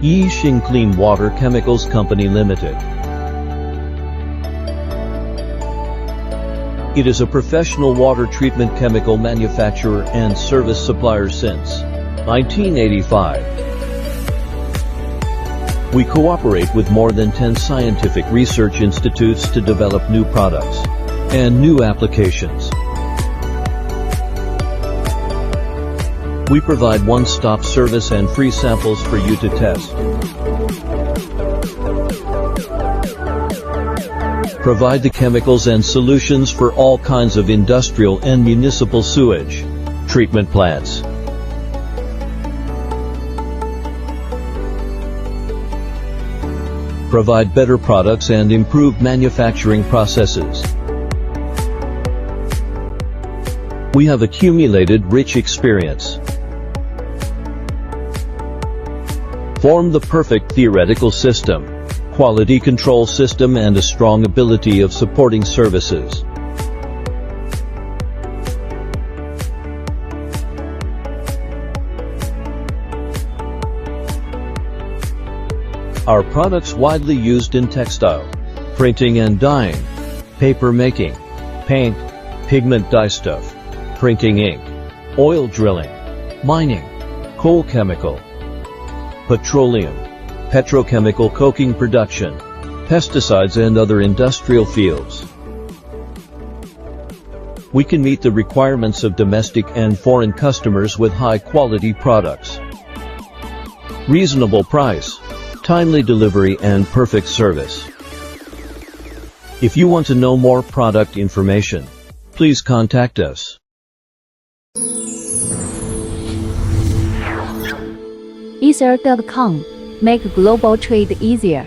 Yixing Cleanwater Chemicals Company Limited. It is a professional water treatment chemical manufacturer and service supplier since 1985. We cooperate with more than 10 scientific research institutes to develop new products and new applications. We provide one-stop service and free samples for you to test. Provide the chemicals and solutions for all kinds of industrial and municipal sewage treatment plants. Provide better products and improve manufacturing processes. We have accumulated rich experience. Form the perfect theoretical system, quality control system and a strong ability of supporting services. Our products widely used in textile, printing and dyeing, paper making, paint, pigment dyestuff, printing ink, oil drilling, mining, coal chemical, petroleum, petrochemical coking production, pesticides and other industrial fields. We can meet the requirements of domestic and foreign customers with high-quality products. Reasonable price, timely delivery and perfect service. If you want to know more product information, please contact us. Ether.com. Make global trade easier.